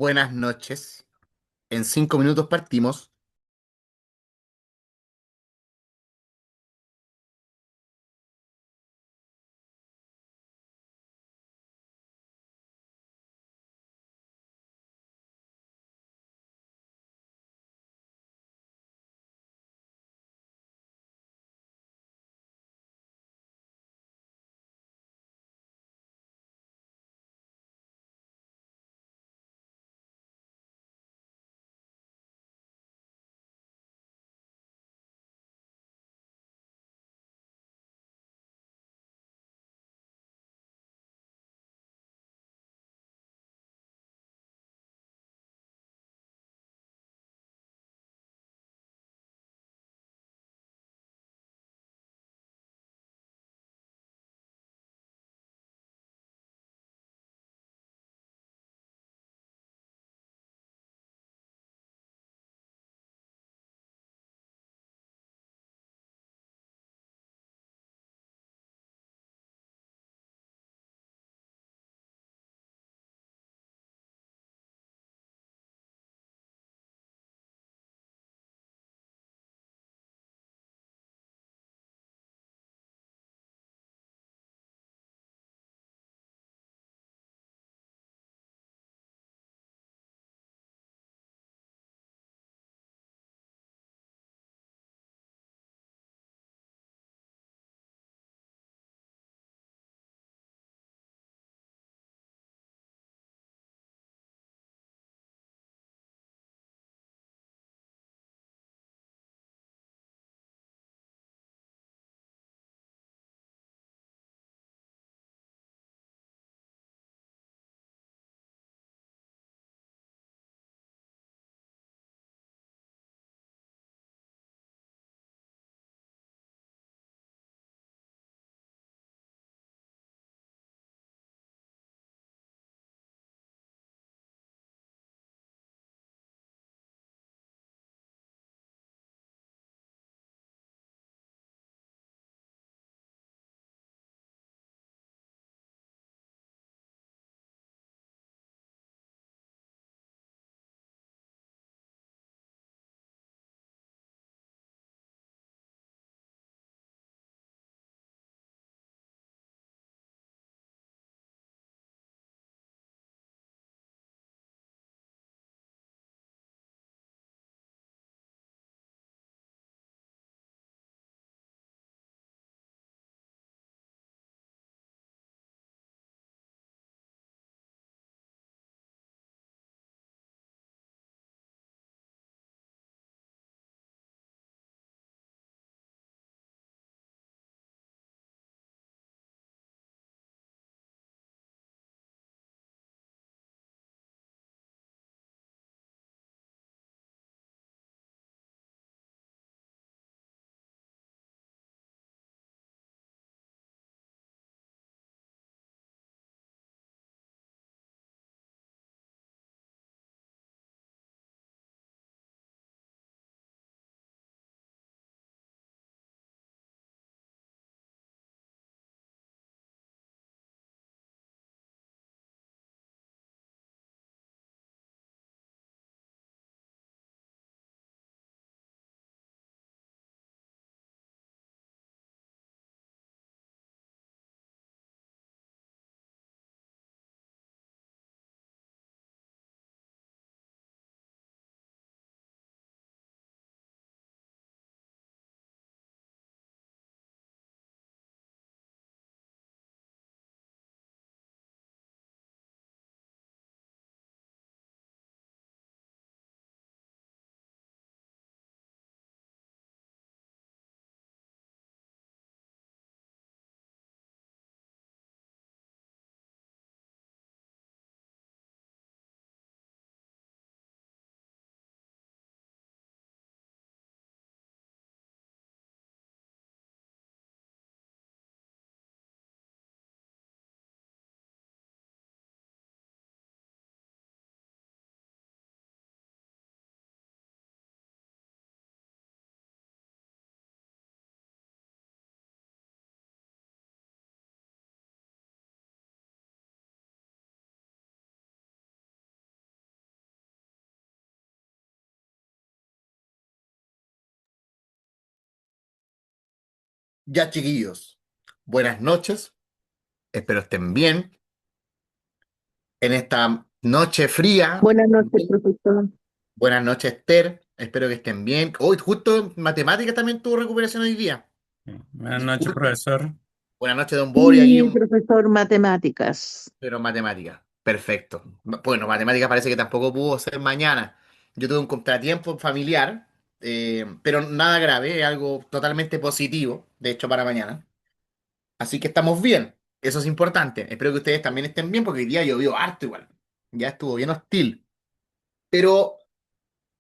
Buenas noches. En 5 minutos partimos. Ya, chiquillos, buenas noches, espero estén bien en esta noche fría. Buenas noches, profesor. Buenas noches, Esther, espero que estén bien. Hoy, justo matemáticas también tuvo recuperación hoy día. Buenas noches, Disculpe. profesor. Buenas noches, don Bory, aquí, Sí, profesor, matemáticas. pero matemáticas. Perfecto. Bueno, matemáticas parece que tampoco pudo ser mañana. Yo tuve un contratiempo familiar, pero nada grave, es algo totalmente positivo, de hecho, para mañana. Así que estamos bien. Eso es importante. Espero que ustedes también estén bien porque hoy día llovió harto igual. Ya estuvo bien hostil. Pero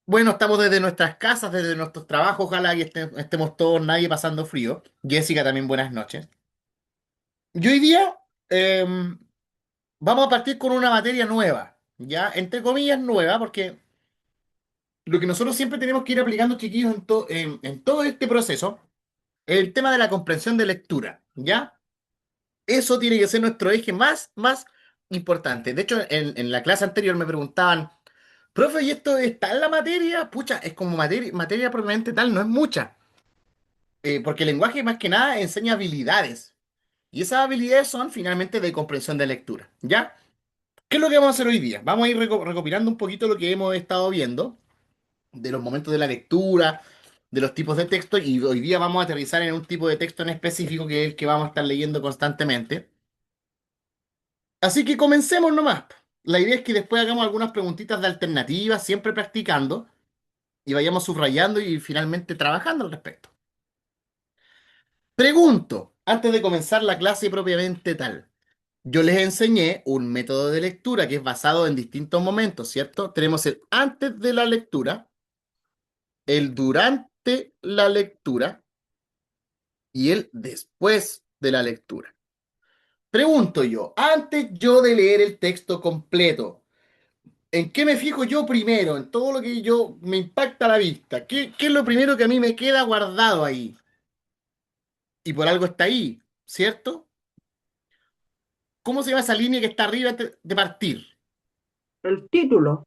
bueno, estamos desde nuestras casas, desde nuestros trabajos. Ojalá que estemos todos, nadie pasando frío. Jessica, también buenas noches. Y hoy día vamos a partir con una materia nueva. Ya, entre comillas, nueva, porque lo que nosotros siempre tenemos que ir aplicando, chiquillos, en todo este proceso es el tema de la comprensión de lectura. ¿Ya? Eso tiene que ser nuestro eje más importante. De hecho, en la clase anterior me preguntaban, profe, ¿y esto está en la materia? Pucha, es como materia propiamente tal, no es mucha. Porque el lenguaje más que nada enseña habilidades. Y esas habilidades son finalmente de comprensión de lectura. ¿Ya? ¿Qué es lo que vamos a hacer hoy día? Vamos a ir recopilando un poquito lo que hemos estado viendo, de los momentos de la lectura, de los tipos de texto, y hoy día vamos a aterrizar en un tipo de texto en específico que es el que vamos a estar leyendo constantemente. Así que comencemos nomás. La idea es que después hagamos algunas preguntitas de alternativas, siempre practicando, y vayamos subrayando y finalmente trabajando al respecto. Pregunto, antes de comenzar la clase propiamente tal, yo les enseñé un método de lectura que es basado en distintos momentos, ¿cierto? Tenemos el antes de la lectura, el durante la lectura y el después de la lectura. Pregunto yo, antes yo de leer el texto completo, ¿en qué me fijo yo primero? En todo lo que yo me impacta a la vista. ¿Qué es lo primero que a mí me queda guardado ahí? Y por algo está ahí, ¿cierto? ¿Cómo se llama esa línea que está arriba antes de partir? El título.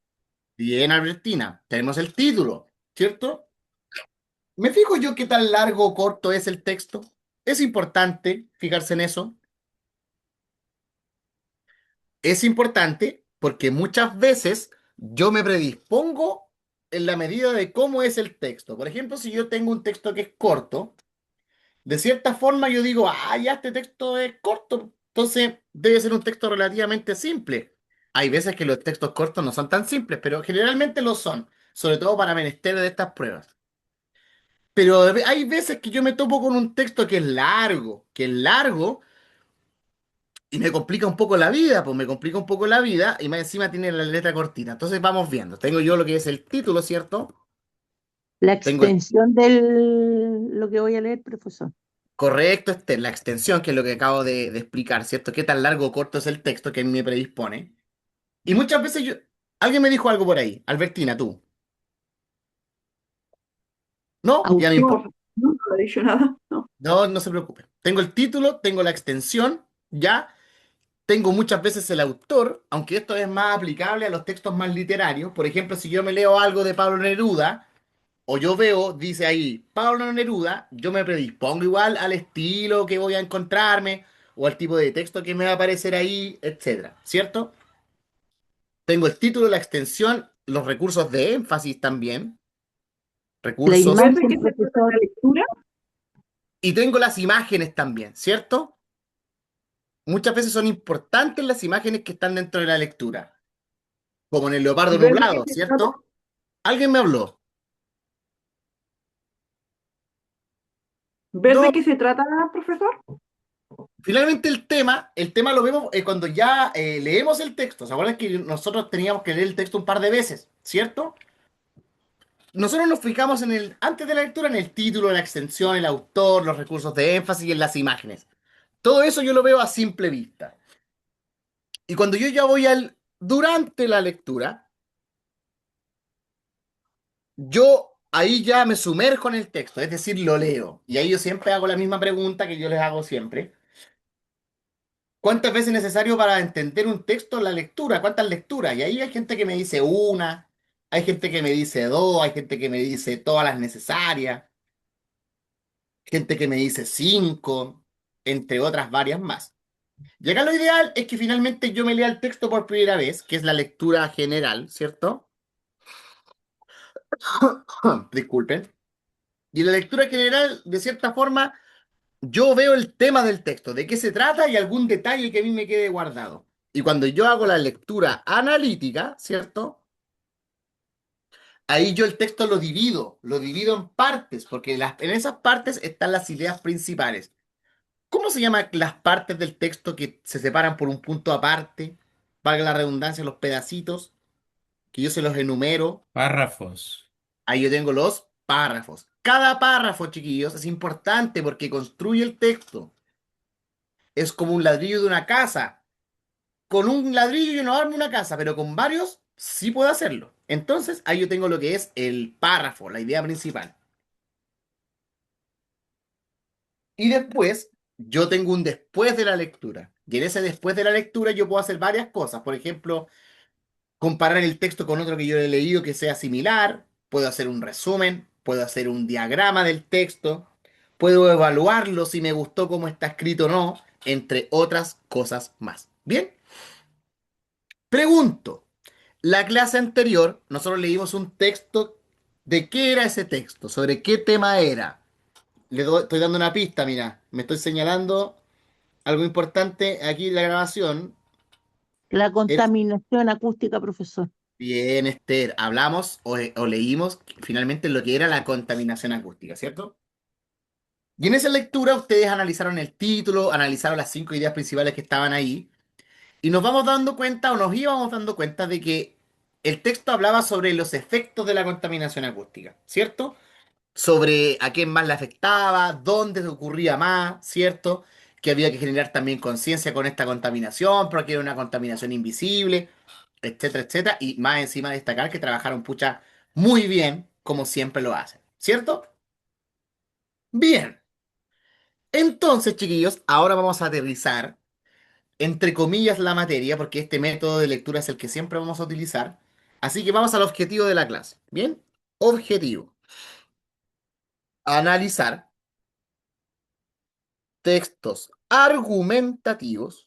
Bien, Albertina, tenemos el título, ¿cierto? ¿Me fijo yo qué tan largo o corto es el texto? Es importante fijarse en eso. Es importante porque muchas veces yo me predispongo en la medida de cómo es el texto. Por ejemplo, si yo tengo un texto que es corto, de cierta forma yo digo, ah, ya este texto es corto, entonces debe ser un texto relativamente simple. Hay veces que los textos cortos no son tan simples, pero generalmente lo son, sobre todo para menester de estas pruebas. Pero hay veces que yo me topo con un texto que es largo y me complica un poco la vida, pues me complica un poco la vida y más encima tiene la letra cortita. Entonces vamos viendo. Tengo yo lo que es el título, ¿cierto? La Tengo el extensión de lo que voy a leer, profesor. correcto, la extensión, que es lo que acabo de explicar, ¿cierto? ¿Qué tan largo o corto es el texto que a mí me predispone? Y muchas veces yo... Alguien me dijo algo por ahí. Albertina, tú. ¿No? Ya no importa. Autor. No he dicho nada. No. No, no se preocupe. Tengo el título, tengo la extensión, ¿ya? Tengo muchas veces el autor, aunque esto es más aplicable a los textos más literarios. Por ejemplo, si yo me leo algo de Pablo Neruda, o yo veo, dice ahí, Pablo Neruda, yo me predispongo igual al estilo que voy a encontrarme, o al tipo de texto que me va a aparecer ahí, etcétera, ¿cierto? Tengo el título, la extensión, los recursos de énfasis también, La recursos, ¿Ves de imagen, qué se trata la lectura? y tengo las imágenes también, ¿cierto? Muchas veces son importantes las imágenes que están dentro de la lectura, como en el leopardo ¿Ves de qué nublado, se trata? ¿cierto? Alguien me habló. ¿Ves No, de qué se trata, profesor? finalmente el tema lo vemos cuando ya leemos el texto. ¿Se acuerdan que nosotros teníamos que leer el texto un par de veces, ¿cierto? Nosotros nos fijamos en antes de la lectura, en el título, la extensión, el autor, los recursos de énfasis y en las imágenes. Todo eso yo lo veo a simple vista. Y cuando yo ya voy durante la lectura, yo ahí ya me sumerjo en el texto, es decir, lo leo. Y ahí yo siempre hago la misma pregunta que yo les hago siempre. ¿Cuántas veces es necesario para entender un texto la lectura? ¿Cuántas lecturas? Y ahí hay gente que me dice una, hay gente que me dice dos, hay gente que me dice todas las necesarias. gente que me dice 5, entre otras varias más. Y acá lo ideal es que finalmente yo me lea el texto por primera vez, que es la lectura general, ¿cierto? Disculpen. Y en la lectura general, de cierta forma, yo veo el tema del texto, de qué se trata y algún detalle que a mí me quede guardado. Y cuando yo hago la lectura analítica, ¿cierto? Ahí yo el texto lo divido en partes, porque en esas partes están las ideas principales. ¿Cómo se llaman las partes del texto que se separan por un punto aparte? Valga la redundancia, los pedacitos, que yo se los enumero. Párrafos. Ahí yo tengo los párrafos. Cada párrafo, chiquillos, es importante porque construye el texto. Es como un ladrillo de una casa. Con un ladrillo yo no armo una casa, pero con varios sí puedo hacerlo. Entonces, ahí yo tengo lo que es el párrafo, la idea principal. Y después, yo tengo un después de la lectura. Y en ese después de la lectura yo puedo hacer varias cosas. Por ejemplo, comparar el texto con otro que yo he leído que sea similar. Puedo hacer un resumen, puedo hacer un diagrama del texto, puedo evaluarlo si me gustó cómo está escrito o no, entre otras cosas más. Bien, pregunto. La clase anterior, nosotros leímos un texto. ¿De qué era ese texto? ¿Sobre qué tema era? Estoy dando una pista, mira. Me estoy señalando algo importante aquí en la grabación. La Era contaminación acústica, profesor. bien, Esther. Hablamos o leímos finalmente lo que era la contaminación acústica, ¿cierto? Y en esa lectura ustedes analizaron el título, analizaron las 5 ideas principales que estaban ahí. Y nos vamos dando cuenta o nos íbamos dando cuenta de que el texto hablaba sobre los efectos de la contaminación acústica, ¿cierto? Sobre a quién más le afectaba, dónde ocurría más, ¿cierto? Que había que generar también conciencia con esta contaminación, porque era una contaminación invisible, etcétera, etcétera. Y más encima destacar que trabajaron pucha muy bien, como siempre lo hacen, ¿cierto? Bien. Entonces, chiquillos, ahora vamos a aterrizar entre comillas, la materia, porque este método de lectura es el que siempre vamos a utilizar. Así que vamos al objetivo de la clase. Bien, objetivo. Analizar textos argumentativos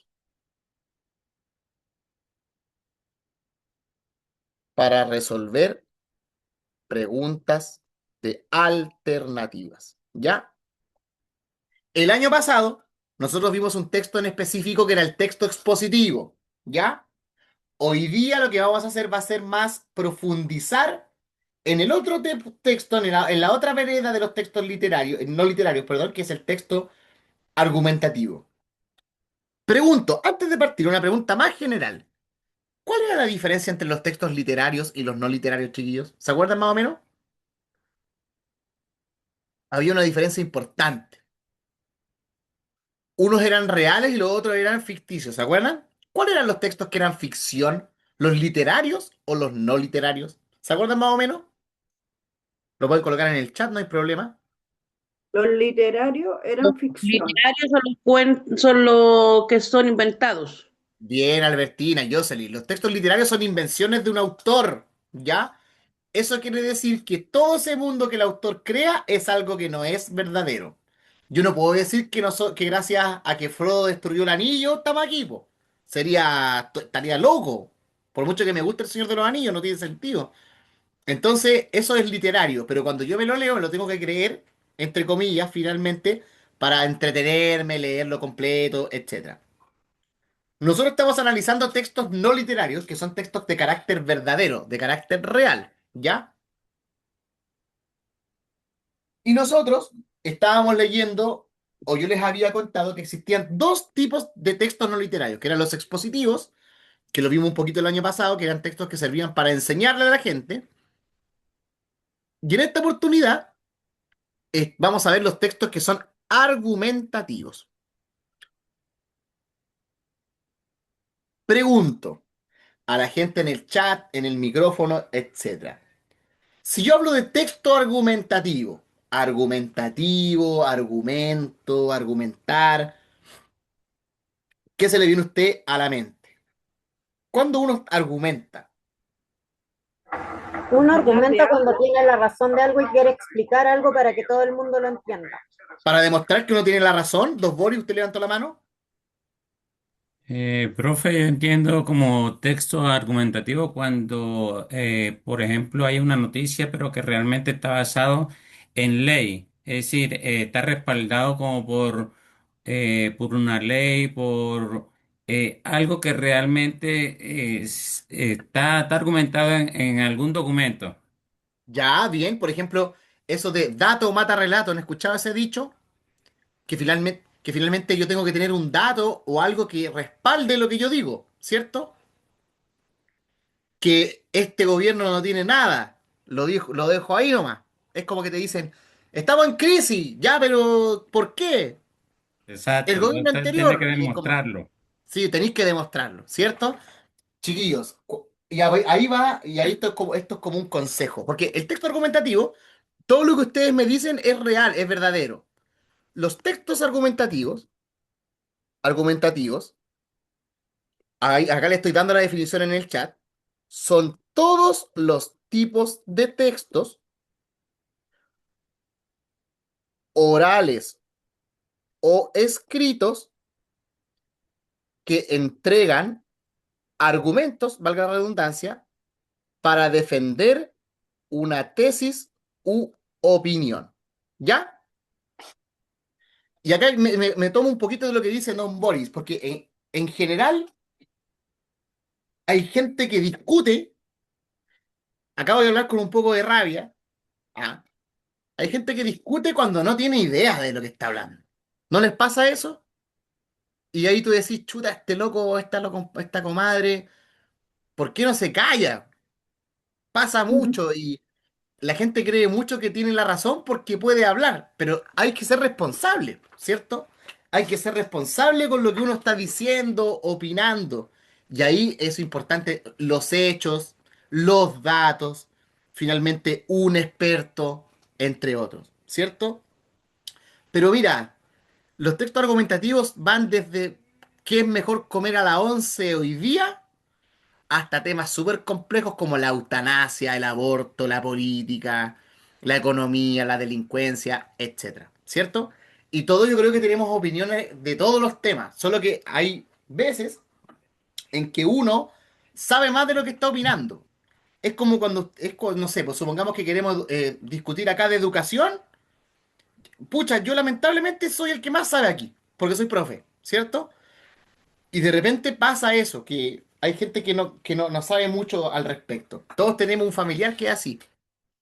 para resolver preguntas de alternativas. ¿Ya? El año pasado, nosotros vimos un texto en específico que era el texto expositivo. ¿Ya? Hoy día lo que vamos a hacer va a ser más profundizar en el otro texto, en la otra vereda de los textos literarios, no literarios, perdón, que es el texto argumentativo. Pregunto, antes de partir, una pregunta más general. ¿Cuál era la diferencia entre los textos literarios y los no literarios, chiquillos? ¿Se acuerdan más o menos? Había una diferencia importante. Unos eran reales y los otros eran ficticios, ¿se acuerdan? ¿Cuáles eran los textos que eran ficción? ¿Los literarios o los no literarios? ¿Se acuerdan más o menos? Lo pueden colocar en el chat, no hay problema. Los literarios Los eran ficción. literarios son son los que son inventados. Bien, Albertina, Jocelyn. Los textos literarios son invenciones de un autor, ¿ya? Eso quiere decir que todo ese mundo que el autor crea es algo que no es verdadero. Yo no puedo decir que, que gracias a que Frodo destruyó el anillo, estamos aquí, po. Estaría loco. Por mucho que me guste el Señor de los Anillos, no tiene sentido. Entonces, eso es literario, pero cuando yo me lo leo, me lo tengo que creer, entre comillas, finalmente, para entretenerme, leerlo completo, etcétera. Nosotros estamos analizando textos no literarios, que son textos de carácter verdadero, de carácter real, ¿ya? Y nosotros estábamos leyendo, o yo les había contado que existían dos tipos de textos no literarios, que eran los expositivos, que lo vimos un poquito el año pasado, que eran textos que servían para enseñarle a la gente. Y en esta oportunidad vamos a ver los textos que son argumentativos. Pregunto a la gente en el chat, en el micrófono, etcétera. Si yo hablo de texto argumentativo, argumento, argumentar, ¿qué se le viene a usted a la mente? Cuando uno argumenta, Uno más de argumenta cuando algo. tiene la razón de algo y quiere explicar algo para que todo el mundo lo entienda. Para demostrar que uno tiene la razón, dos Boris, usted levantó la mano. Profe, yo entiendo como texto argumentativo cuando, por ejemplo, hay una noticia, pero que realmente está basado en ley. Es decir, está respaldado como por una ley, por algo que realmente está argumentado en algún documento. Ya, bien, por ejemplo, eso de dato mata relato, ¿han escuchado ese dicho? Que finalmente yo tengo que tener un dato o algo que respalde lo que yo digo, ¿cierto? Que este gobierno no tiene nada. Lo dejo ahí nomás. Es como que te dicen, estamos en crisis, ya, pero ¿por qué? El Exacto, gobierno usted tiene que anterior, y es como, demostrarlo. sí, tenéis que demostrarlo, ¿cierto? Chiquillos, ahí va, y ahí esto es como un consejo, porque el texto argumentativo, todo lo que ustedes me dicen es real, es verdadero. Los textos argumentativos, acá le estoy dando la definición en el chat, son todos los tipos de textos orales o escritos que entregan argumentos, valga la redundancia, para defender una tesis u opinión. ¿Ya? Y acá me tomo un poquito de lo que dice Don Boris, porque en general hay gente que discute, acabo de hablar con un poco de rabia, ¿ah? Hay gente que discute cuando no tiene idea de lo que está hablando. ¿No les pasa eso? Y ahí tú decís, chuta, este loco, esta comadre, ¿por qué no se calla? Pasa mucho y la gente cree mucho que tiene la razón porque puede hablar, pero hay que ser responsable, ¿cierto? Hay que ser responsable con lo que uno está diciendo, opinando. Y ahí es importante los hechos, los datos, finalmente un experto, entre otros, ¿cierto? Pero mira, los textos argumentativos van desde qué es mejor comer a la once hoy día hasta temas súper complejos como la eutanasia, el aborto, la política, la economía, la delincuencia, etcétera, ¿cierto? Y todo yo creo que tenemos opiniones de todos los temas, solo que hay veces en que uno sabe más de lo que está opinando. Es como no sé, pues supongamos que queremos discutir acá de educación. Pucha, yo lamentablemente soy el que más sabe aquí, porque soy profe, ¿cierto? Y de repente pasa eso, que hay gente que no sabe mucho al respecto. Todos tenemos un familiar que es así.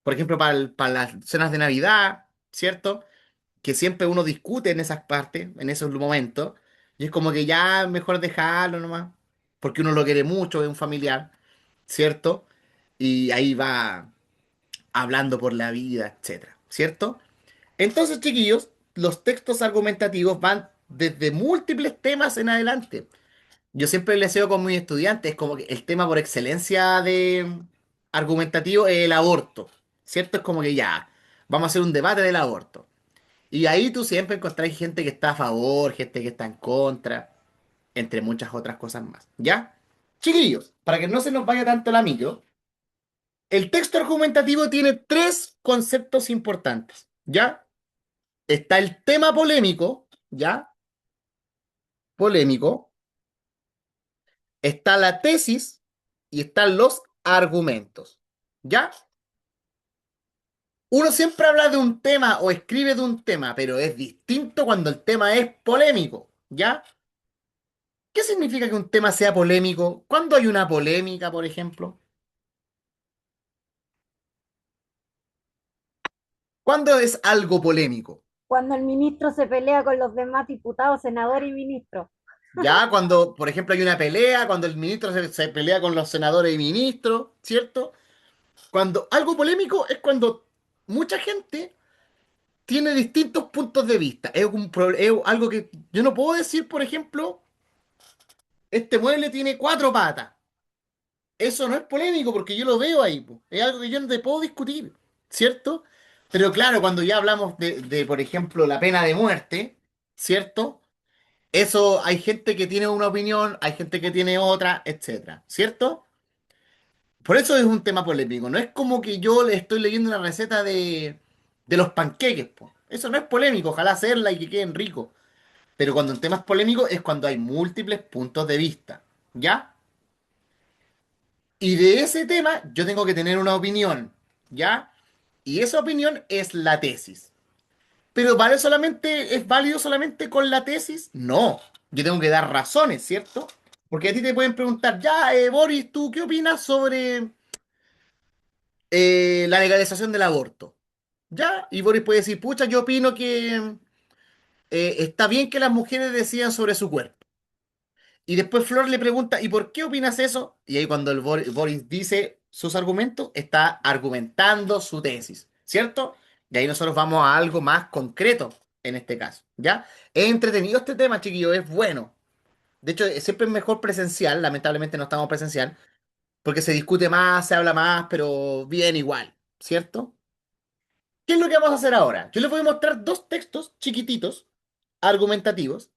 Por ejemplo, para las cenas de Navidad, ¿cierto? Que siempre uno discute en esas partes, en esos momentos. Y es como que ya mejor dejarlo nomás. Porque uno lo quiere mucho, es un familiar, ¿cierto? Y ahí va hablando por la vida, etcétera, ¿cierto? Entonces, chiquillos, los textos argumentativos van desde múltiples temas en adelante. Yo siempre le deseo con mis estudiantes, como que el tema por excelencia de argumentativo es el aborto, ¿cierto? Es como que ya, vamos a hacer un debate del aborto. Y ahí tú siempre encontrás gente que está a favor, gente que está en contra, entre muchas otras cosas más, ¿ya? Chiquillos, para que no se nos vaya tanto la micro, el texto argumentativo tiene tres conceptos importantes, ¿ya? Está el tema polémico, ¿ya? Polémico. Está la tesis y están los argumentos. ¿Ya? Uno siempre habla de un tema o escribe de un tema, pero es distinto cuando el tema es polémico. ¿Ya? ¿Qué significa que un tema sea polémico? ¿Cuándo hay una polémica, por ejemplo? ¿Cuándo es algo polémico? Cuando el ministro se pelea con los demás diputados, senadores y ministros. Ya cuando, por ejemplo, hay una pelea, cuando el ministro se pelea con los senadores y ministros, ¿cierto? Cuando algo polémico es cuando mucha gente tiene distintos puntos de vista. Es algo que yo no puedo decir, por ejemplo, este mueble tiene cuatro patas. Eso no es polémico porque yo lo veo ahí, po. Es algo que yo no te puedo discutir, ¿cierto? Pero claro, cuando ya hablamos por ejemplo, la pena de muerte, ¿cierto? Eso hay gente que tiene una opinión, hay gente que tiene otra, etcétera, ¿cierto? Por eso es un tema polémico. No es como que yo le estoy leyendo una receta de los panqueques, po. Eso no es polémico, ojalá hacerla y que queden ricos. Pero cuando un tema es polémico es cuando hay múltiples puntos de vista. ¿Ya? Y de ese tema yo tengo que tener una opinión. ¿Ya? Y esa opinión es la tesis. Pero ¿es válido solamente con la tesis? No. Yo tengo que dar razones, ¿cierto? Porque a ti te pueden preguntar, ya, Boris, ¿tú qué opinas sobre la legalización del aborto? Ya, y Boris puede decir, pucha, yo opino que está bien que las mujeres decidan sobre su cuerpo. Y después Flor le pregunta, ¿y por qué opinas eso? Y ahí cuando Boris dice sus argumentos, está argumentando su tesis, ¿cierto? Y ahí nosotros vamos a algo más concreto en este caso, ¿ya? Es entretenido este tema, chiquillo, es bueno. De hecho, siempre es mejor presencial, lamentablemente no estamos presencial, porque se discute más, se habla más, pero bien igual, ¿cierto? ¿Qué es lo que vamos a hacer ahora? Yo les voy a mostrar dos textos chiquititos, argumentativos.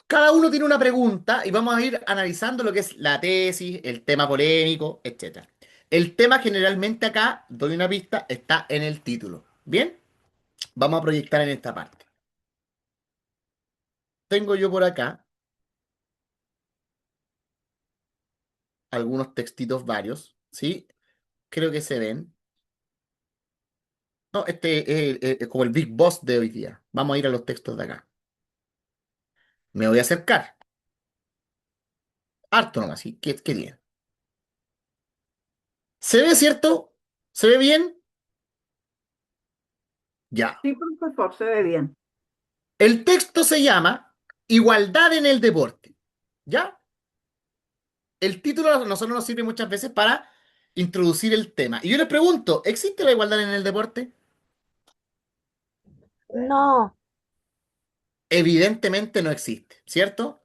Cada uno tiene una pregunta y vamos a ir analizando lo que es la tesis, el tema polémico, etcétera. El tema generalmente acá, doy una pista, está en el título. ¿Bien? Vamos a proyectar en esta parte. Tengo yo por acá algunos textitos varios, ¿sí? Creo que se ven. No, este es como el Big Boss de hoy día. Vamos a ir a los textos de acá. Me voy a acercar. Harto nomás, ¿sí? ¿Qué bien? ¿Se ve, cierto? ¿Se ve bien? Ya. Sí, profesor, se ve bien. El texto se llama Igualdad en el deporte. ¿Ya? El título a nosotros nos sirve muchas veces para introducir el tema. Y yo les pregunto, ¿existe la igualdad en el deporte? No, Evidentemente no existe, ¿cierto?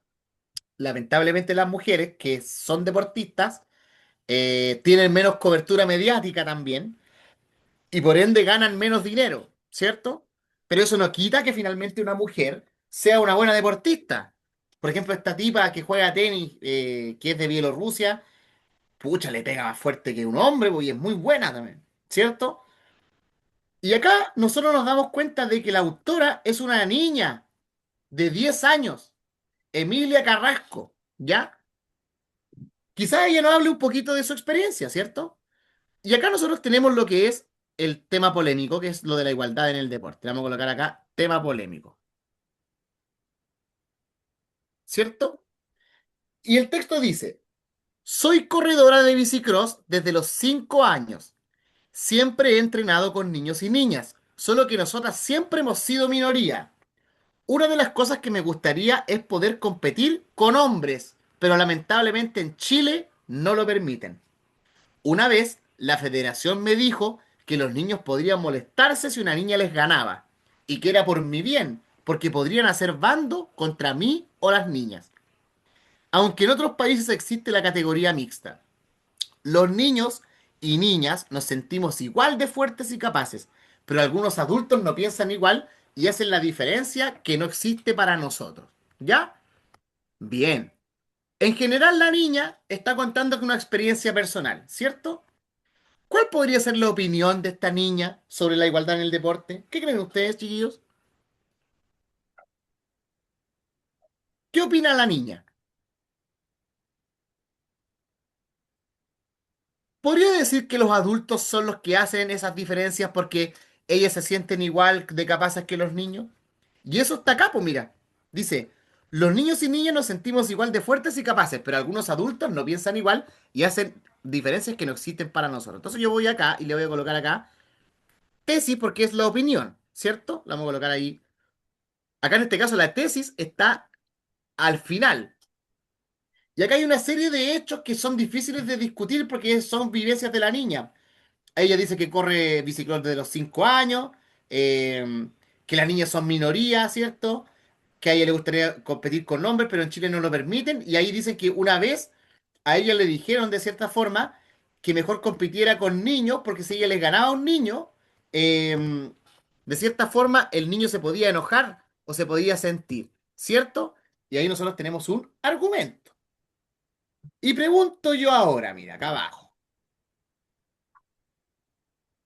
Lamentablemente las mujeres que son deportistas tienen menos cobertura mediática también y por ende ganan menos dinero, ¿cierto? Pero eso no quita que finalmente una mujer sea una buena deportista. Por ejemplo, esta tipa que juega tenis, que es de Bielorrusia, pucha, le pega más fuerte que un hombre, pues, y es muy buena también, ¿cierto? Y acá nosotros nos damos cuenta de que la autora es una niña de 10 años, Emilia Carrasco, ¿ya? Quizás ella nos hable un poquito de su experiencia, ¿cierto? Y acá nosotros tenemos lo que es el tema polémico, que es lo de la igualdad en el deporte. Le vamos a colocar acá tema polémico, ¿cierto? Y el texto dice, soy corredora de bicicross desde los 5 años. Siempre he entrenado con niños y niñas, solo que nosotras siempre hemos sido minoría. Una de las cosas que me gustaría es poder competir con hombres, pero lamentablemente en Chile no lo permiten. Una vez, la federación me dijo que los niños podrían molestarse si una niña les ganaba, y que era por mi bien, porque podrían hacer bando contra mí o las niñas. Aunque en otros países existe la categoría mixta, los niños y niñas nos sentimos igual de fuertes y capaces, pero algunos adultos no piensan igual y hacen la diferencia que no existe para nosotros. ¿Ya? Bien. En general, la niña está contando con una experiencia personal, ¿cierto? ¿Cuál podría ser la opinión de esta niña sobre la igualdad en el deporte? ¿Qué creen ustedes, chiquillos? ¿Qué opina la niña? ¿Podría decir que los adultos son los que hacen esas diferencias porque ellas se sienten igual de capaces que los niños? Y eso está acá, pues mira. Dice, los niños y niñas nos sentimos igual de fuertes y capaces, pero algunos adultos no piensan igual y hacen diferencias que no existen para nosotros. Entonces yo voy acá y le voy a colocar acá tesis porque es la opinión, ¿cierto? La vamos a colocar ahí. Acá en este caso la tesis está al final. Y acá hay una serie de hechos que son difíciles de discutir porque son vivencias de la niña. Ella dice que corre bicicleta desde los 5 años, eh, que las niñas son minoría, ¿cierto? Que a ella le gustaría competir con hombres, pero en Chile no lo permiten. Y ahí dicen que una vez a ella le dijeron de cierta forma que mejor compitiera con niños, porque si ella les ganaba a un niño, eh, de cierta forma el niño se podía enojar o se podía sentir, ¿cierto? Y ahí nosotros tenemos un argumento. Y pregunto yo ahora, mira, acá abajo.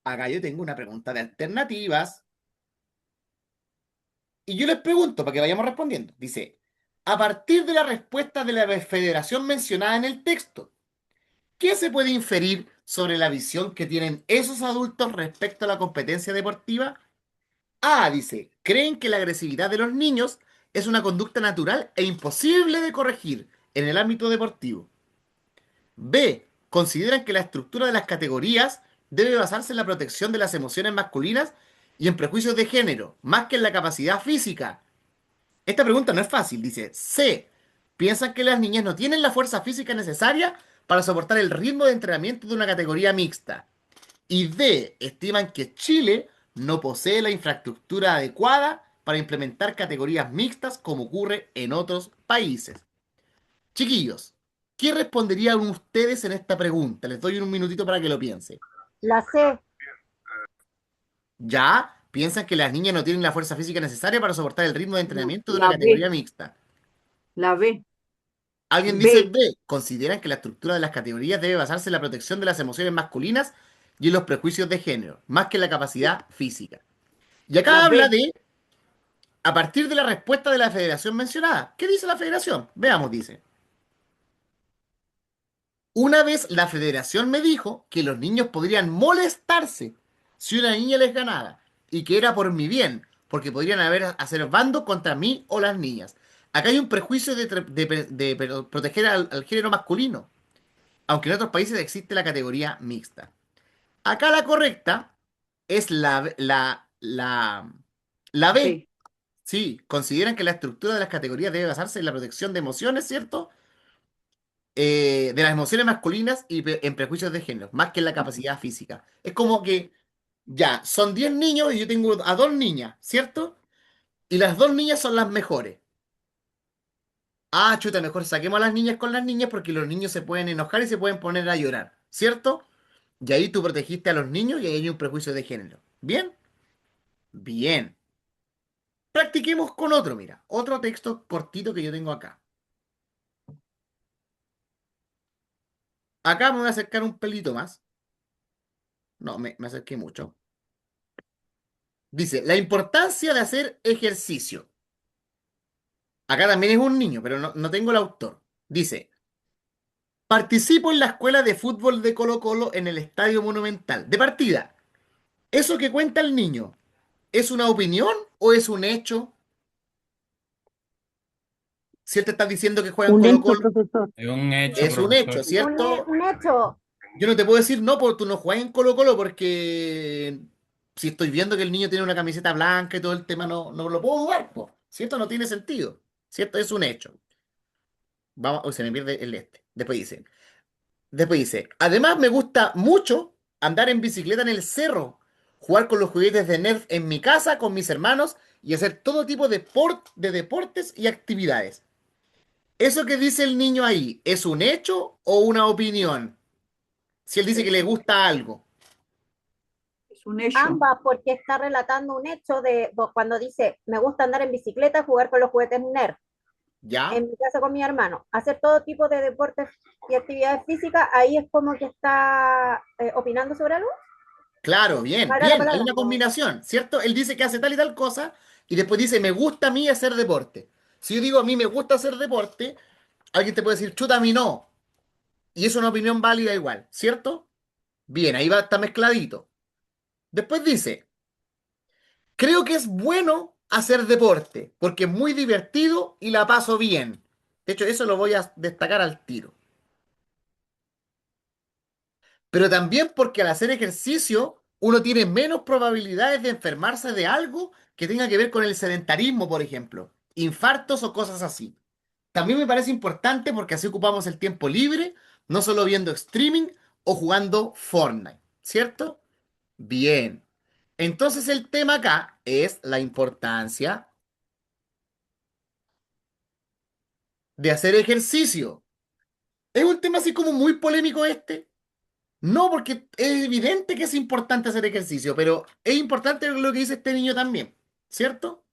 Acá yo tengo una pregunta de alternativas. Y yo les pregunto para que vayamos respondiendo. Dice, a partir de la respuesta de la federación mencionada en el texto, ¿qué se puede inferir sobre la visión que tienen esos adultos respecto a la competencia deportiva? A, dice, creen que la agresividad de los niños es una conducta natural e imposible de corregir en el ámbito deportivo. B, consideran que la estructura de las categorías debe basarse en la protección de las emociones masculinas y en prejuicios de género, más que en la capacidad física. Esta pregunta no es fácil, dice. C, piensan que las niñas no tienen la fuerza física necesaria para soportar el ritmo de entrenamiento de una categoría mixta. Y D, estiman que Chile no posee la infraestructura adecuada para implementar categorías mixtas como ocurre en otros países. Chiquillos, ¿qué responderían ustedes en esta pregunta? Les doy un minutito para que lo piensen. La C, ¿Ya? ¿Piensan que las niñas no tienen la fuerza física necesaria para soportar el ritmo de No, entrenamiento de una la categoría B, mixta? la B, Alguien dice B, B. Consideran que la estructura de las categorías debe basarse en la protección de las emociones masculinas y en los prejuicios de género, más que en la capacidad física. Y la acá habla B. de, a partir de la respuesta de la federación mencionada. ¿Qué dice la federación? Veamos, dice. Una vez la federación me dijo que los niños podrían molestarse si una niña les ganaba y que era por mi bien, porque podrían hacer bando contra mí o las niñas. Acá hay un prejuicio de proteger al género masculino, aunque en otros países existe la categoría mixta. Acá la correcta es la B. B. Sí, consideran que la estructura de las categorías debe basarse en la protección de emociones, ¿cierto? De las emociones masculinas y en prejuicios de género, más que en la capacidad física. Es como que, ya, son 10 niños y yo tengo a dos niñas, ¿cierto? Y las dos niñas son las mejores. Ah, chuta, mejor saquemos a las niñas con las niñas porque los niños se pueden enojar y se pueden poner a llorar, ¿cierto? Y ahí tú protegiste a los niños y ahí hay un prejuicio de género. ¿Bien? Bien. Practiquemos con otro, mira. Otro texto cortito que yo tengo acá. Acá me voy a acercar un pelito más. No, me acerqué mucho. Dice, la importancia de hacer ejercicio. Acá también es un niño, pero no tengo el autor. Dice, participo en la escuela de fútbol de Colo Colo en el Estadio Monumental. De partida, ¿eso que cuenta el niño es una opinión o es un hecho? Si él te está diciendo que juega en Un Colo hecho, Colo, profesor. Es un hecho, es un hecho, profesor. ¿cierto? un hecho. Yo no te puedo decir no, porque tú no jugás en Colo Colo porque si estoy viendo que el niño tiene una camiseta blanca y todo el tema, no lo puedo dudar, po, ¿cierto? No tiene sentido, ¿cierto? Es un hecho. Vamos, uy, se me pierde el este. Después dice, además me gusta mucho andar en bicicleta en el cerro, jugar con los juguetes de Nerf en mi casa con mis hermanos y hacer todo tipo de deportes y actividades. ¿Eso que dice el niño ahí es un hecho o una opinión? Si él dice que Es le un, gusta algo, es un hecho. Ambas, porque está relatando un hecho de cuando dice, me gusta andar en bicicleta, jugar con los juguetes Nerf, ¿ya? en mi casa con mi hermano, hacer todo tipo de deportes y actividades físicas, ahí es como que está opinando sobre algo. Claro, bien, Para la bien, hay palabra, una combinación, ¿cierto? Él dice que hace tal y tal cosa y después dice, me gusta a mí hacer deporte. Si yo digo, a mí me gusta hacer deporte, alguien te puede decir, chuta, a mí no. Y es una opinión válida igual, ¿cierto? Bien, ahí va, está mezcladito. Después dice, creo que es bueno hacer deporte porque es muy divertido y la paso bien. De hecho, eso lo voy a destacar al tiro. Pero también porque al hacer ejercicio uno tiene menos probabilidades de enfermarse de algo que tenga que ver con el sedentarismo, por ejemplo, infartos o cosas así. También me parece importante porque así ocupamos el tiempo libre, no solo viendo streaming o jugando Fortnite, ¿cierto? Bien. Entonces el tema acá es la importancia de hacer ejercicio. Es un tema así como muy polémico este. No, porque es evidente que es importante hacer ejercicio, pero es importante lo que dice este niño también, ¿cierto?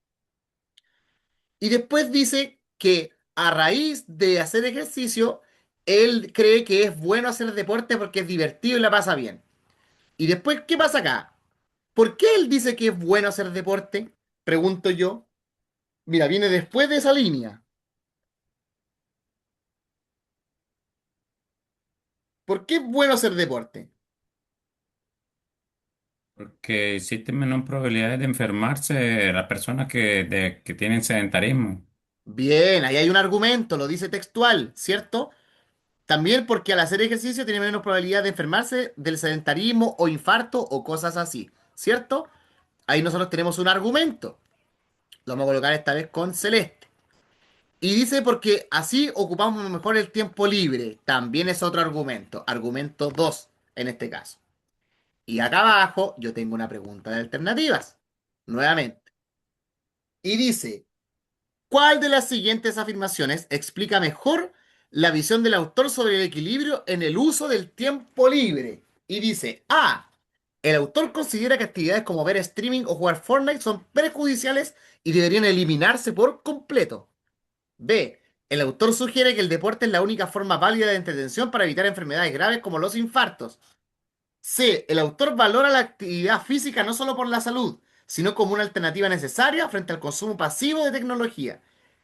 Y después dice que a raíz de hacer ejercicio, él cree que es bueno hacer deporte porque es divertido y la pasa bien. Y después, ¿qué pasa acá? ¿Por qué él dice que es bueno hacer deporte? Pregunto yo. Mira, viene después de esa línea. ¿Por qué es bueno hacer deporte? Porque existen menos probabilidades de enfermarse las personas que tienen sedentarismo. Bien, ahí hay un argumento, lo dice textual, ¿cierto? También porque al hacer ejercicio tiene menos probabilidad de enfermarse del sedentarismo o infarto o cosas así, ¿cierto? Ahí nosotros tenemos un argumento. Lo vamos a colocar esta vez con celeste. Y dice porque así ocupamos mejor el tiempo libre. También es otro argumento. Argumento 2 en este caso. Y acá abajo yo tengo una pregunta de alternativas. Nuevamente. Y dice, ¿cuál de las siguientes afirmaciones explica mejor la visión del autor sobre el equilibrio en el uso del tiempo libre? Y dice, A. El autor considera que actividades como ver streaming o jugar Fortnite son perjudiciales y deberían eliminarse por completo. B. El autor sugiere que el deporte es la única forma válida de entretención para evitar enfermedades graves como los infartos. C. El autor valora la actividad física no solo por la salud, sino como una alternativa necesaria frente al consumo pasivo de tecnología.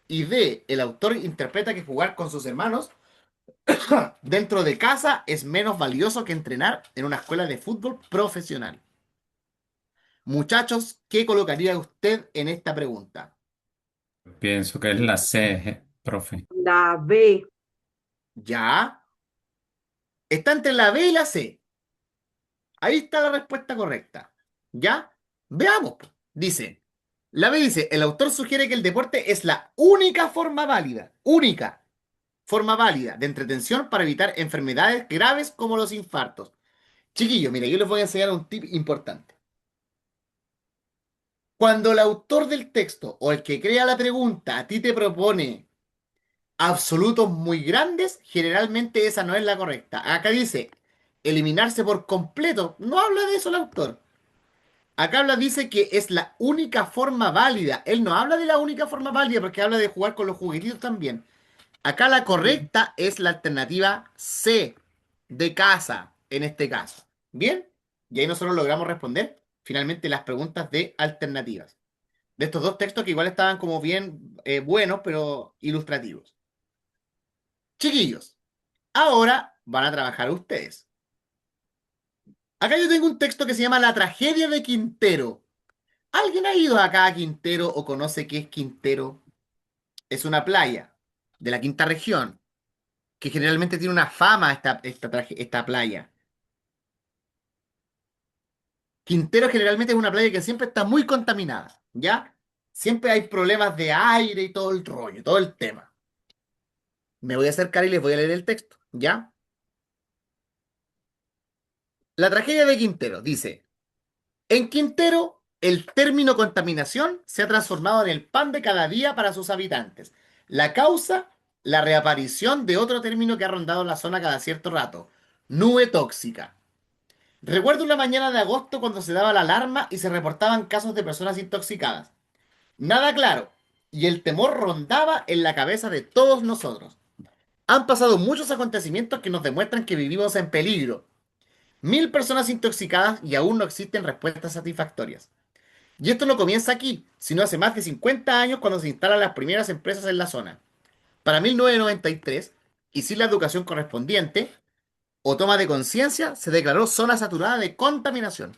Y D. El autor interpreta que jugar con sus hermanos dentro de casa es menos valioso que entrenar en una escuela de fútbol profesional. Muchachos, ¿qué colocaría usted en esta pregunta? Pienso que es la C, profe. La B. ¿Ya? Está entre la B y la C. Ahí está la respuesta correcta. ¿Ya? Veamos, po. Dice, la B dice, el autor sugiere que el deporte es la única forma válida de entretención para evitar enfermedades graves como los infartos. Chiquillos, mira, yo les voy a enseñar un tip importante. Cuando el autor del texto o el que crea la pregunta a ti te propone absolutos muy grandes, generalmente esa no es la correcta. Acá dice, eliminarse por completo. No habla de eso el autor. Acá dice que es la única forma válida. Él no habla de la única forma válida porque habla de jugar con los juguetitos también. Acá la correcta es la alternativa C, de casa, en este caso. ¿Bien? Y ahí nosotros logramos responder finalmente las preguntas de alternativas. De estos dos textos que igual estaban como bien buenos, pero ilustrativos. Chiquillos, ahora van a trabajar ustedes. Acá yo tengo un texto que se llama La tragedia de Quintero. ¿Alguien ha ido acá a Quintero o conoce qué es Quintero? Es una playa de la quinta región, que generalmente tiene una fama esta playa. Quintero generalmente es una playa que siempre está muy contaminada, ¿ya? Siempre hay problemas de aire y todo el rollo, todo el tema. Me voy a acercar y les voy a leer el texto, ¿ya? La tragedia de Quintero dice, en Quintero, el término contaminación se ha transformado en el pan de cada día para sus habitantes. La causa, la reaparición de otro término que ha rondado la zona cada cierto rato, nube tóxica. Recuerdo una mañana de agosto cuando se daba la alarma y se reportaban casos de personas intoxicadas. Nada claro, y el temor rondaba en la cabeza de todos nosotros. Han pasado muchos acontecimientos que nos demuestran que vivimos en peligro. 1000 personas intoxicadas y aún no existen respuestas satisfactorias. Y esto no comienza aquí, sino hace más de 50 años cuando se instalan las primeras empresas en la zona. Para 1993, y sin la educación correspondiente o toma de conciencia, se declaró zona saturada de contaminación.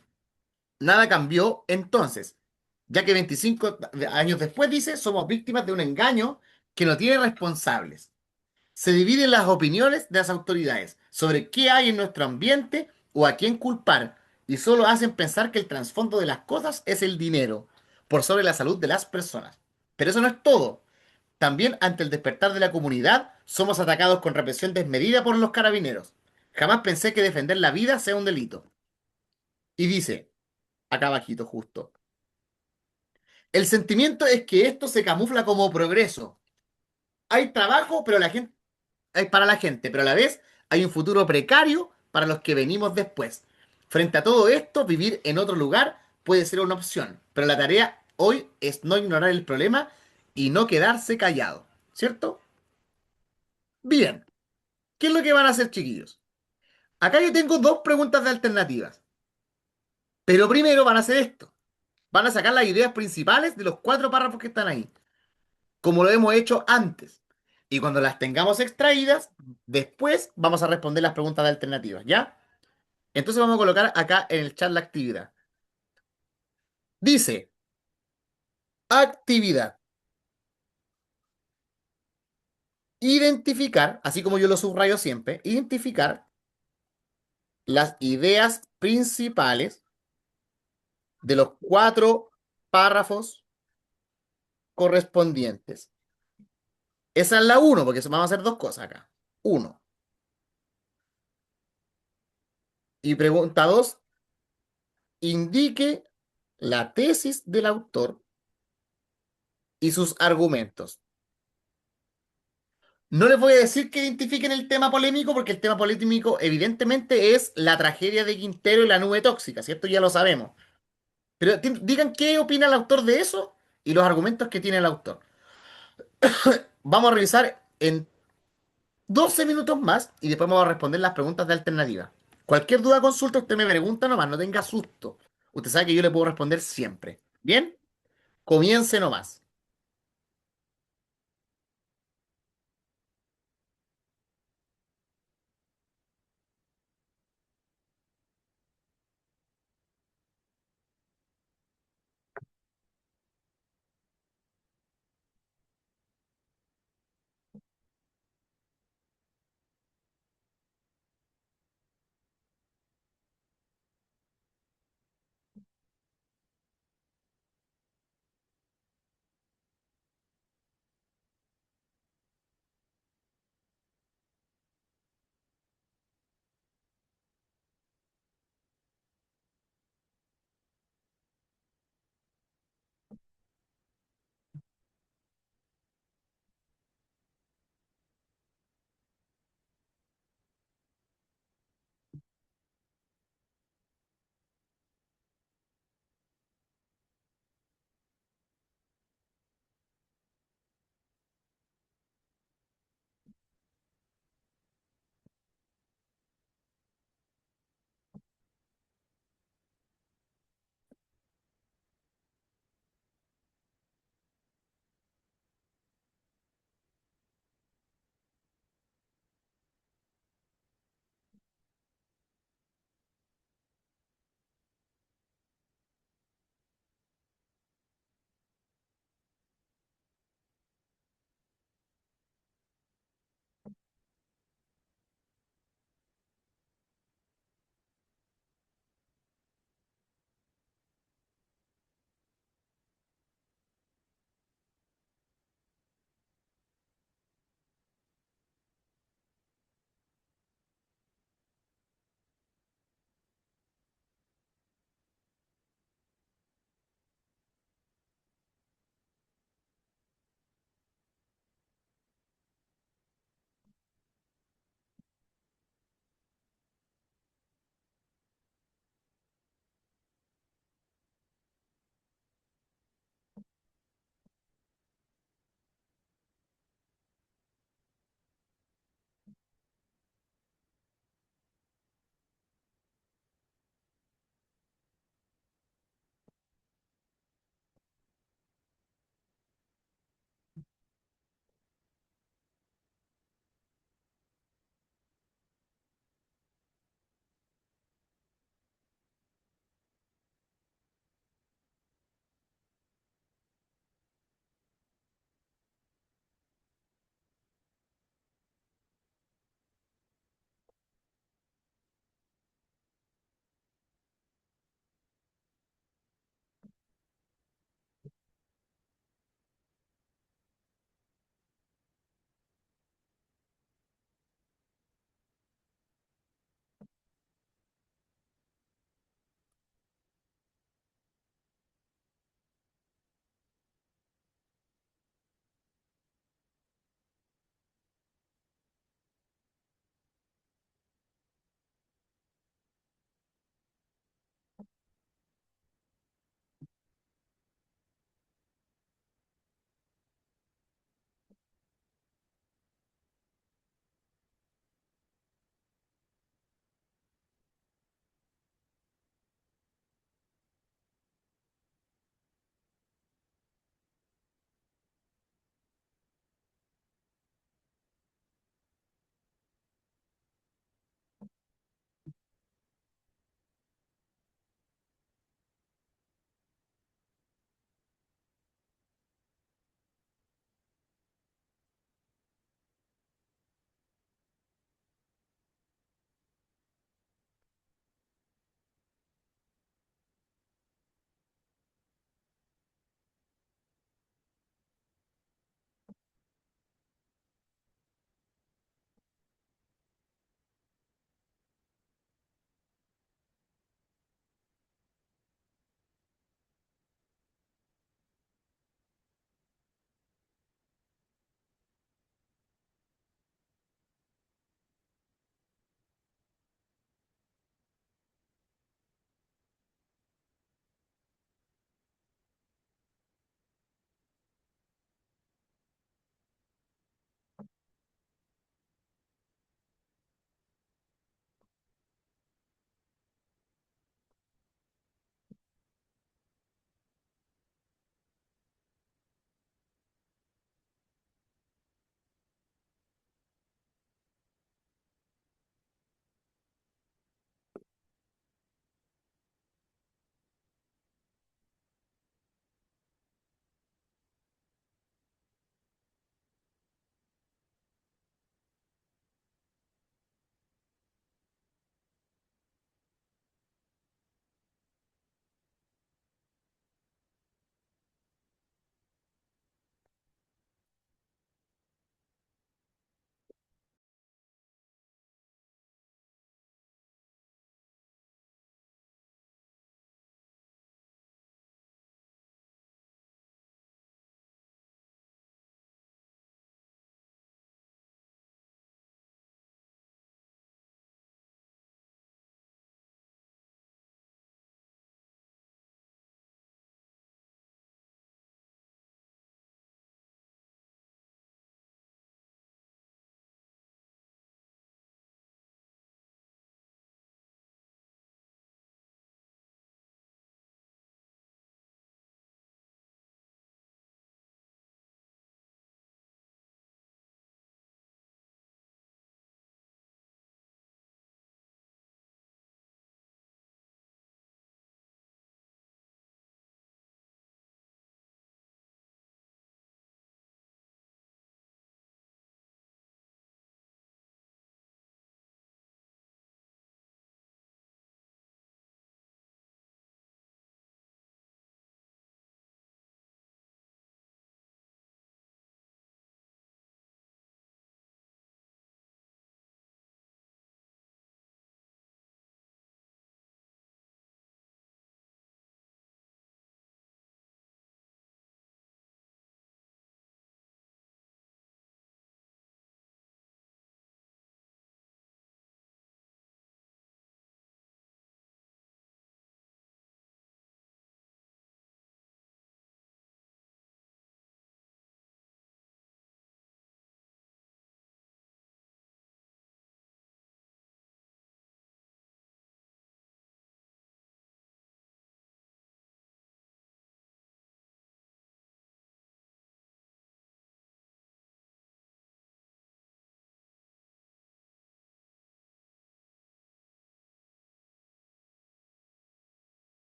Nada cambió entonces, ya que 25 años después, dice, somos víctimas de un engaño que no tiene responsables. Se dividen las opiniones de las autoridades sobre qué hay en nuestro ambiente o a quién culpar, y solo hacen pensar que el trasfondo de las cosas es el dinero, por sobre la salud de las personas. Pero eso no es todo. También ante el despertar de la comunidad, somos atacados con represión desmedida por los carabineros. Jamás pensé que defender la vida sea un delito. Y dice, acá abajito justo, el sentimiento es que esto se camufla como progreso. Hay trabajo, pero la gente hay para la gente, pero a la vez hay un futuro precario para los que venimos después. Frente a todo esto, vivir en otro lugar puede ser una opción, pero la tarea hoy es no ignorar el problema y no quedarse callado, ¿cierto? Bien, ¿Qué es lo que van a hacer, chiquillos? Acá yo tengo dos preguntas de alternativas. Pero primero van a hacer esto. Van a sacar las ideas principales de los cuatro párrafos que están ahí, como lo hemos hecho antes. Y cuando las tengamos extraídas, después vamos a responder las preguntas de alternativas, ¿ya? Entonces vamos a colocar acá en el chat la actividad. Dice, actividad. Identificar, así como yo lo subrayo siempre, identificar las ideas principales de los cuatro párrafos correspondientes. Esa es la uno, porque vamos a hacer dos cosas acá. Uno. Y pregunta dos, indique la tesis del autor y sus argumentos. No les voy a decir que identifiquen el tema polémico, porque el tema polémico evidentemente es la tragedia de Quintero y la nube tóxica, ¿cierto? Ya lo sabemos. Pero digan qué opina el autor de eso y los argumentos que tiene el autor. Vamos a revisar en 12 minutos más y después vamos a responder las preguntas de alternativa. Cualquier duda, consulta, usted me pregunta nomás, no tenga susto. Usted sabe que yo le puedo responder siempre. ¿Bien? Comience nomás.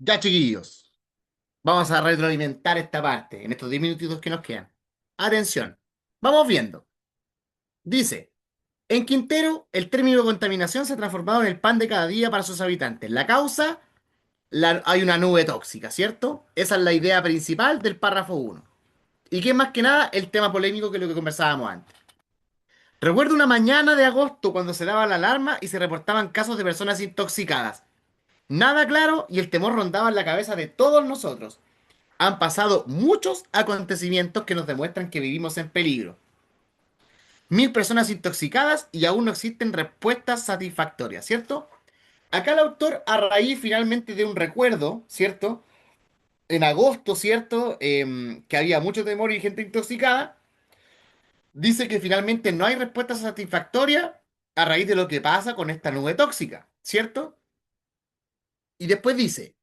Ya, chiquillos, vamos a retroalimentar esta parte en estos 10 minutitos que nos quedan. Atención, vamos viendo. Dice, en Quintero, el término contaminación se ha transformado en el pan de cada día para sus habitantes. La causa, hay una nube tóxica, ¿cierto? Esa es la idea principal del párrafo uno. Y que es más que nada el tema polémico que lo que conversábamos antes. Recuerdo una mañana de agosto cuando se daba la alarma y se reportaban casos de personas intoxicadas. Nada claro y el temor rondaba en la cabeza de todos nosotros. Han pasado muchos acontecimientos que nos demuestran que vivimos en peligro. 1000 personas intoxicadas y aún no existen respuestas satisfactorias, ¿cierto? Acá el autor, a raíz finalmente de un recuerdo, ¿cierto? En agosto, ¿cierto? Que había mucho temor y gente intoxicada, dice que finalmente no hay respuesta satisfactoria a raíz de lo que pasa con esta nube tóxica, ¿cierto? Y después dice,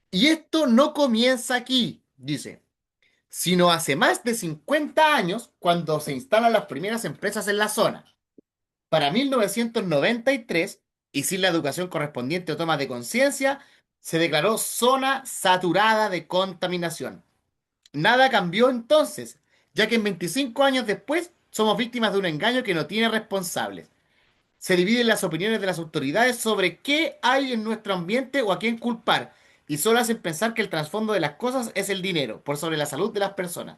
y esto no comienza aquí, dice, sino hace más de 50 años cuando se instalan las primeras empresas en la zona. Para 1993, y sin la educación correspondiente o toma de conciencia, se declaró zona saturada de contaminación. Nada cambió entonces, ya que en 25 años después somos víctimas de un engaño que no tiene responsables. Se dividen las opiniones de las autoridades sobre qué hay en nuestro ambiente o a quién culpar, y solo hacen pensar que el trasfondo de las cosas es el dinero, por sobre la salud de las personas.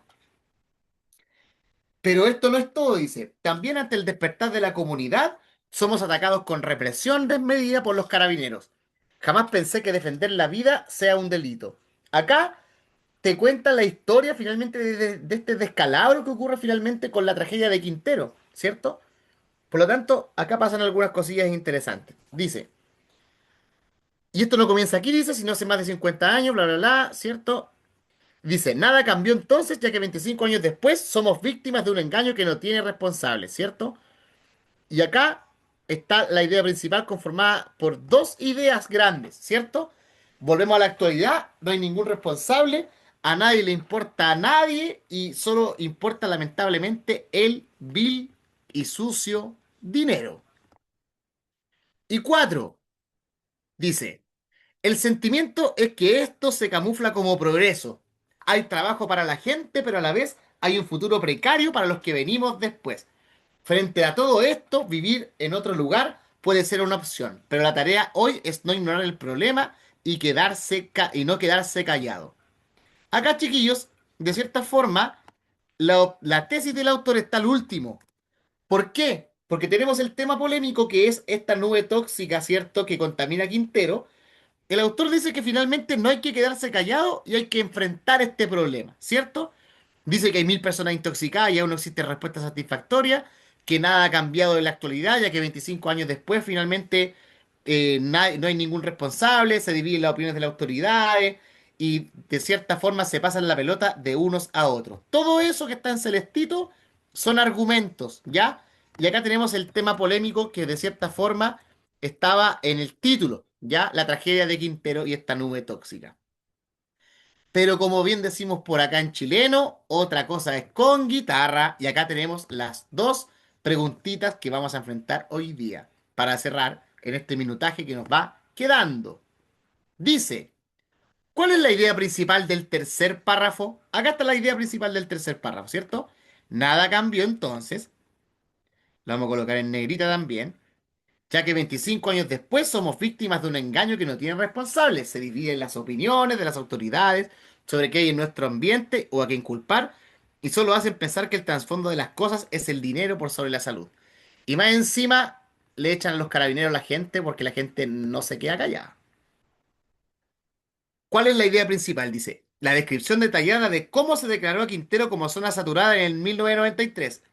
Pero esto no es todo, dice. También ante el despertar de la comunidad, somos atacados con represión desmedida por los carabineros. Jamás pensé que defender la vida sea un delito. Acá te cuenta la historia finalmente de este descalabro que ocurre finalmente con la tragedia de Quintero, ¿cierto? Por lo tanto, acá pasan algunas cosillas interesantes. Dice, y esto no comienza aquí, dice, sino hace más de 50 años, bla, bla, bla, ¿cierto? Dice, nada cambió entonces, ya que 25 años después somos víctimas de un engaño que no tiene responsables, ¿cierto? Y acá está la idea principal conformada por dos ideas grandes, ¿cierto? Volvemos a la actualidad, no hay ningún responsable, a nadie le importa a nadie y solo importa lamentablemente el vil y sucio dinero. Y cuatro, dice, el sentimiento es que esto se camufla como progreso. Hay trabajo para la gente, pero a la vez hay un futuro precario para los que venimos después. Frente a todo esto, vivir en otro lugar puede ser una opción, pero la tarea hoy es no ignorar el problema y y no quedarse callado. Acá, chiquillos, de cierta forma, la tesis del autor está al último. ¿Por qué? Porque tenemos el tema polémico que es esta nube tóxica, ¿cierto?, que contamina Quintero. El autor dice que finalmente no hay que quedarse callado y hay que enfrentar este problema, ¿cierto? Dice que hay 1000 personas intoxicadas y aún no existe respuesta satisfactoria, que nada ha cambiado en la actualidad, ya que 25 años después finalmente no hay ningún responsable, se dividen las opiniones de las autoridades y de cierta forma se pasan la pelota de unos a otros. Todo eso que está en celestito son argumentos, ¿ya? Y acá tenemos el tema polémico que de cierta forma estaba en el título, ¿ya? La tragedia de Quintero y esta nube tóxica. Pero como bien decimos por acá en chileno, otra cosa es con guitarra. Y acá tenemos las dos preguntitas que vamos a enfrentar hoy día para cerrar en este minutaje que nos va quedando. Dice, ¿cuál es la idea principal del tercer párrafo? Acá está la idea principal del tercer párrafo, ¿cierto? Nada cambió entonces. Lo vamos a colocar en negrita también. Ya que 25 años después somos víctimas de un engaño que no tiene responsables. Se dividen las opiniones de las autoridades sobre qué hay en nuestro ambiente o a quién culpar, y solo hacen pensar que el trasfondo de las cosas es el dinero por sobre la salud. Y más encima le echan a los carabineros a la gente porque la gente no se queda callada. ¿Cuál es la idea principal? Dice, la descripción detallada de cómo se declaró a Quintero como zona saturada en el 1993,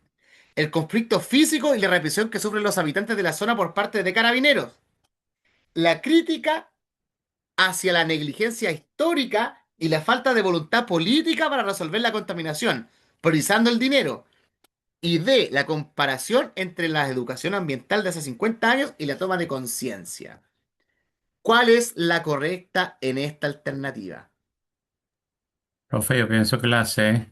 el conflicto físico y la represión que sufren los habitantes de la zona por parte de carabineros, la crítica hacia la negligencia histórica y la falta de voluntad política para resolver la contaminación, priorizando el dinero, y de la comparación entre la educación ambiental de hace 50 años y la toma de conciencia. ¿Cuál es la correcta en esta alternativa? Profe, yo pienso que la sé.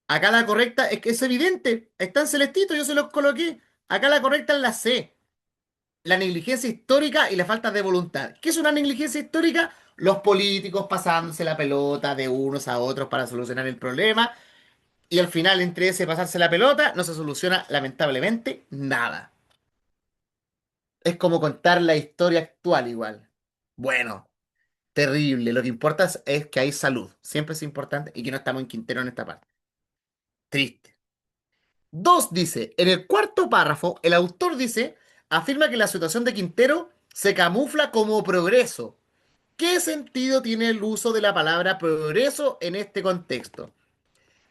Acá la correcta es que es evidente, está en celestito, yo se los coloqué. Acá la correcta es la C, la negligencia histórica y la falta de voluntad. ¿Qué es una negligencia histórica? los políticos pasándose la pelota de unos a otros para solucionar el problema, y al final entre ese pasarse la pelota no se soluciona lamentablemente nada. Es como contar la historia actual igual. Bueno, terrible. Lo que importa es que hay salud. Siempre es importante y que no estamos en Quintero en esta parte. Triste. Dos dice, en el cuarto párrafo, el autor dice, afirma que la situación de Quintero se camufla como progreso. ¿Qué sentido tiene el uso de la palabra progreso en este contexto?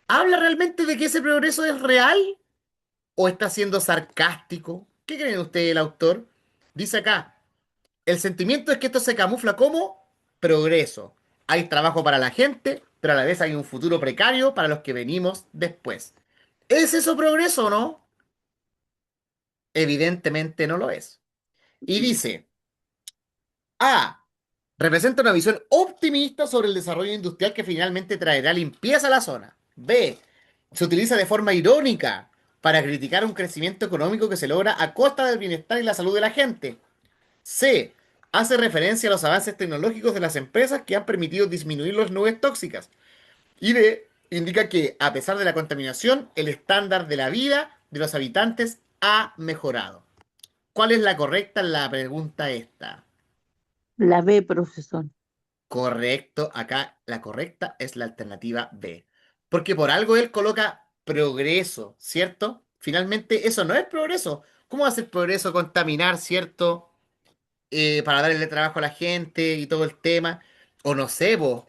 ¿Habla realmente de que ese progreso es real o está siendo sarcástico? ¿Qué creen ustedes el autor? Dice acá, el sentimiento es que esto se camufla como progreso. Hay trabajo para la gente, pero a la vez hay un futuro precario para los que venimos después. ¿Es eso progreso o no? Evidentemente no lo es. Y dice, A, representa una visión optimista sobre el desarrollo industrial que finalmente traerá limpieza a la zona. B, se utiliza de forma irónica para criticar un crecimiento económico que se logra a costa del bienestar y la salud de la gente. C, hace referencia a los avances tecnológicos de las empresas que han permitido disminuir las nubes tóxicas. Y D, indica que, a pesar de la contaminación, el estándar de la vida de los habitantes ha mejorado. ¿Cuál es la correcta en la pregunta esta? La B, profesor. Correcto, acá la correcta es la alternativa B. Porque por algo él coloca progreso, ¿cierto? Finalmente eso no es progreso. ¿Cómo va a ser progreso contaminar, ¿cierto? Para darle trabajo a la gente y todo el tema. O no sé, vos,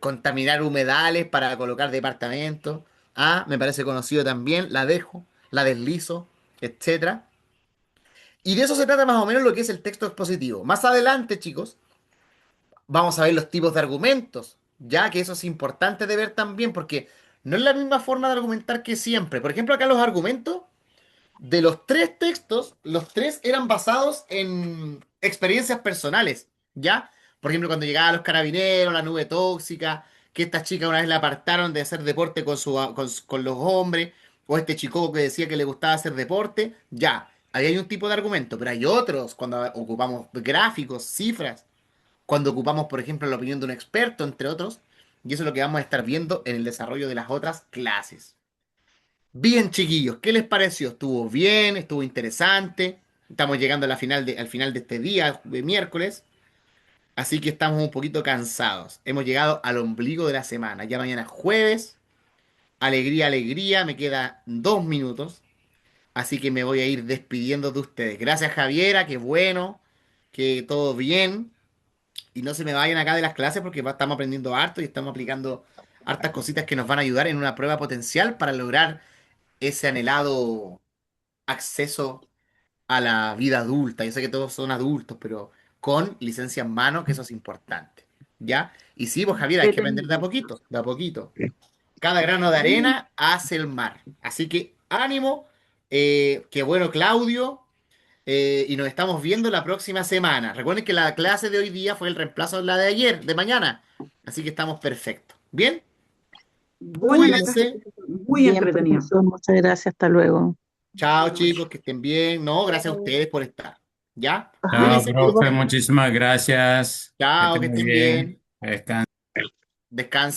contaminar humedales para colocar departamentos. Ah, me parece conocido también, la dejo, la deslizo, etcétera. Y de eso se trata más o menos lo que es el texto expositivo. Más adelante, chicos, vamos a ver los tipos de argumentos, ya que eso es importante de ver también, porque no es la misma forma de argumentar que siempre. Por ejemplo, acá los argumentos de los tres textos, los tres eran basados en experiencias personales, ¿ya? Por ejemplo, cuando llegaba los carabineros, la nube tóxica, que esta chica una vez la apartaron de hacer deporte con los hombres, o este chico que decía que le gustaba hacer deporte, ya. Ahí hay un tipo de argumento, pero hay otros cuando ocupamos gráficos, cifras, cuando ocupamos, por ejemplo, la opinión de un experto, entre otros, y eso es lo que vamos a estar viendo en el desarrollo de las otras clases. Bien, chiquillos, ¿qué les pareció? ¿Estuvo bien? ¿Estuvo interesante? Estamos llegando a al final de este día, de miércoles, así que estamos un poquito cansados. Hemos llegado al ombligo de la semana. Ya mañana es jueves, alegría, alegría, me quedan 2 minutos, así que me voy a ir despidiendo de ustedes. Gracias, Javiera, qué bueno, que todo bien. Y no se me vayan acá de las clases porque estamos aprendiendo harto y estamos aplicando hartas cositas que nos van a ayudar en una prueba potencial para lograr ese anhelado acceso a la vida adulta. Yo sé que todos son adultos, pero con licencia en mano, que eso es importante. ¿Ya? Y sí, pues Javier, hay que aprender de a Entretenido. poquito, de a poquito. Cada grano de Sí. arena hace el mar. Así que ánimo, qué bueno Claudio, y nos estamos viendo la próxima semana. Recuerden que la clase de hoy día fue el reemplazo de la de ayer, de mañana. Así que estamos perfectos. ¿Bien? Buena la clase, Cuídense. profesor, muy Bien, entretenido. profesor, muchas gracias. Hasta luego. Chao, chicos, que estén bien. No, gracias a ustedes por estar. ¿Ya? Ajá. Chao, Cuídense, profe, chicos. muchísimas gracias. Que Chao, esté que muy estén bien. bien. Descansen. Descansen.